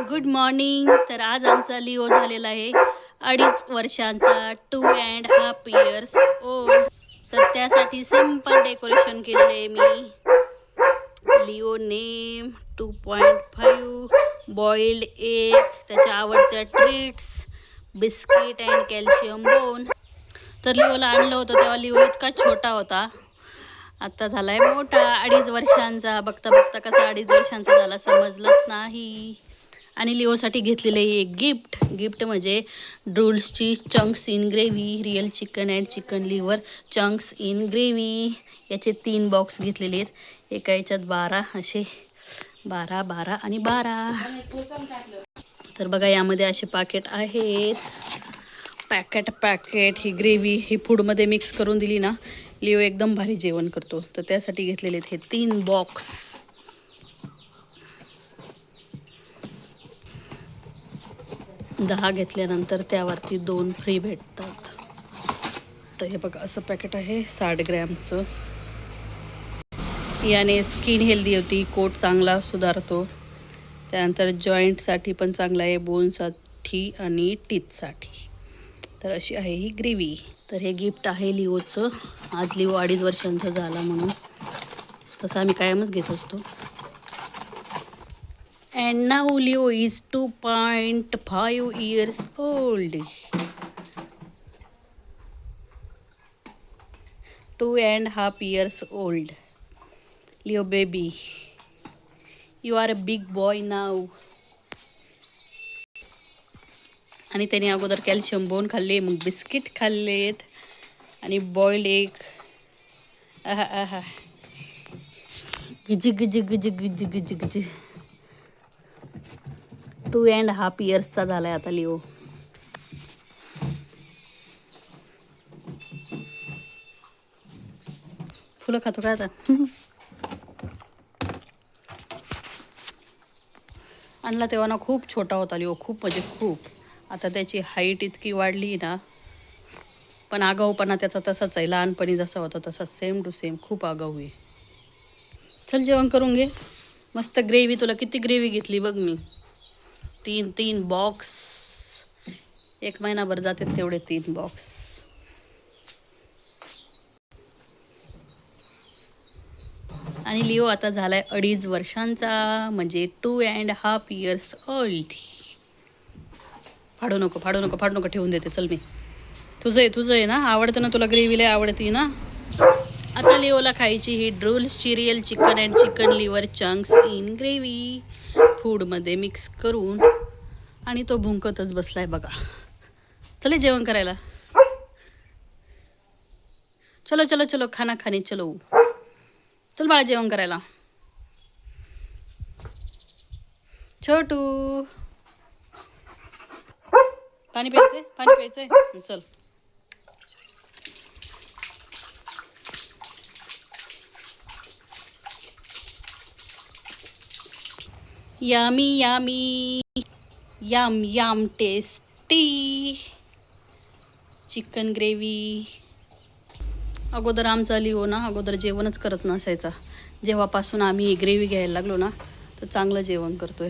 Good morning. तर आज आमचा लिओ झालेला आहे 2.5 वर्षांचा, 2.5 इयर्स ओल्ड. तर त्यासाठी सिंपल डेकोरेशन केलेलं आहे मी. लिओ नेम 2.5, बॉइल्ड एग, त्याच्या आवडत्या treats, biscuit and calcium bone. तर लिओला आणलं होतं तेव्हा लिओ इतका छोटा होता, आता झालाय मोठा 2.5 वर्षांचा. बघता बघता कसा 2.5 वर्षांचा झाला समजलंच नाही. आणि लिओसाठी घेतलेलं आहे एक गिफ्ट म्हणजे ड्रूल्सची chunks in gravy, real chicken and chicken liver chunks in gravy. याचे 3 बॉक्स घेतलेले आहेत. एका याच्यात 12 असे 12 12 आणि 12. तर बघा यामध्ये असे पॅकेट आहेत. पॅकेट ही ग्रेव्ही ही फूडमध्ये मिक्स करून दिली ना, लिओ एकदम भारी जेवण करतो. तर त्यासाठी घेतलेले आहेत हे 3 बॉक्स. दहा घेतल्यानंतर त्यावरती 2 फ्री भेटतात. तर हे बघा असं पॅकेट आहे 60 ग्रॅमचं. याने स्किन हेल्दी होती, कोट चांगला सुधारतो. त्यानंतर जॉईंटसाठी पण चांगला आहे, बोनसाठी आणि टीथसाठी. तर अशी आहे ही ग्रेव्ही. तर हे गिफ्ट आहे लिओचं. आज लिओ 2.5 वर्षांचा झाला म्हणून. तसं आम्ही कायमच घेत असतो. And now Leo is 2.5 years old. 2.5 years old. Leo baby, you are a big boy now. आणि त्याने अगोदर कॅल्शियम बोन खाल्ले, मग बिस्किट खाल्लेत आणि बॉइल्ड एग. आहा आहा, गिजी गिजी गिजी गिजी गिजी गिजी. 2.5 इयर्सचा झालाय आता लिओ. फुलं खातो काय आता. आणला तेव्हा ना खूप छोटा होता लिओ, खूप म्हणजे खूप. आता त्याची हाईट इतकी वाढली ना, पण आगाऊपणा त्याचा तसाच आहे. लहानपणी जसा होता तसा सेम टू सेम. खूप आगाऊ आहे. चल जेवण करून घे. मस्त ग्रेव्ही. तुला किती ग्रेव्ही घेतली बघ मी. 3 बॉक्स. 1 महिनाभर जाते तेवढे 3 बॉक्स. आणि लिओ आता झालाय 2.5 वर्षांचा, म्हणजे 2.5 इयर्स ओल्ड. फाडू नको ठेवून देते. चल मी तुझं आहे ना, आवडतं ना तुला ग्रेव्ही, लय आवडती ना. आता लिओला खायची ही ड्रूल्सची real chicken and chicken liver chunks in gravy फूडमध्ये मिक्स करून. आणि तो भुंकतच बसलाय बघा. चले जेवण करायला. चलो चलो चलो, खाना खाने चलो. चल बाळा जेवण करायला. छोटू, पाणी प्यायचंय. चल. Yummy yummy, yum yum tasty chicken gravy. अगोदर आमचा लिओ ना अगोदर जेवणच करत नसायचा. जेव्हापासून आम्ही ग्रेव्ही घ्यायला लागलो ना, तर चांगलं जेवण करतोय.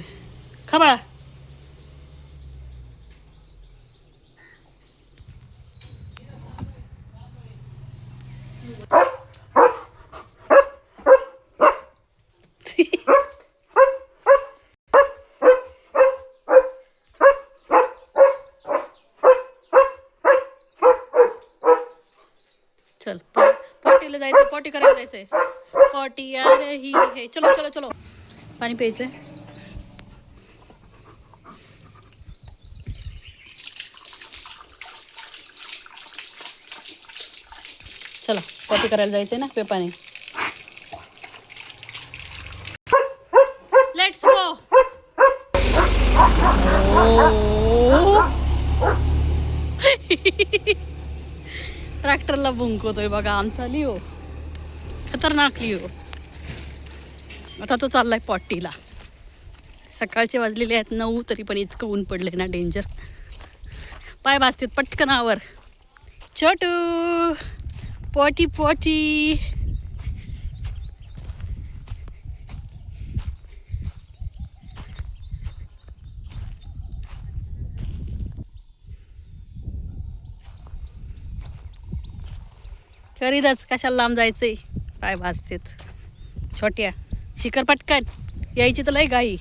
खा बाळा. चल पॉटीला जायचं, पॉटी करायला जायचंय. पॉटी यार ही हे. चलो चलो चलो, पाणी प्यायचंय. चला पॉटी करायला जायचंय ना, पे पाणी. Let's go. ट्रॅक्टरला भुंकवतोय बघा आमचा लिओ. खतरनाक लिओ. आता तो चाललाय पॉटीला. सकाळचे वाजलेले आहेत 9, तरी पण इतकं ऊन पडलंय ना, डेंजर. पाय भाजतात पटकन आवर. छोटू पॉटी पॉटी. करीतच कशाला लांब जायचंय, पाय भाजतेत. छोट्या शिखर पटकन यायची तर लय गाई.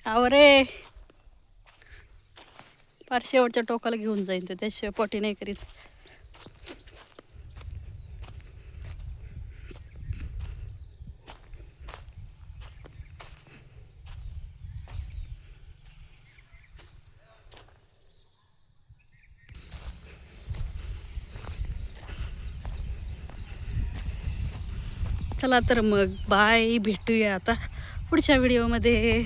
आव रे, फार शेवटच्या टोकाला घेऊन जाईन ते, त्याशिवाय पोटी नाही करीत. चला तर मग बाय, भेटूया आता पुढच्या व्हिडिओमध्ये.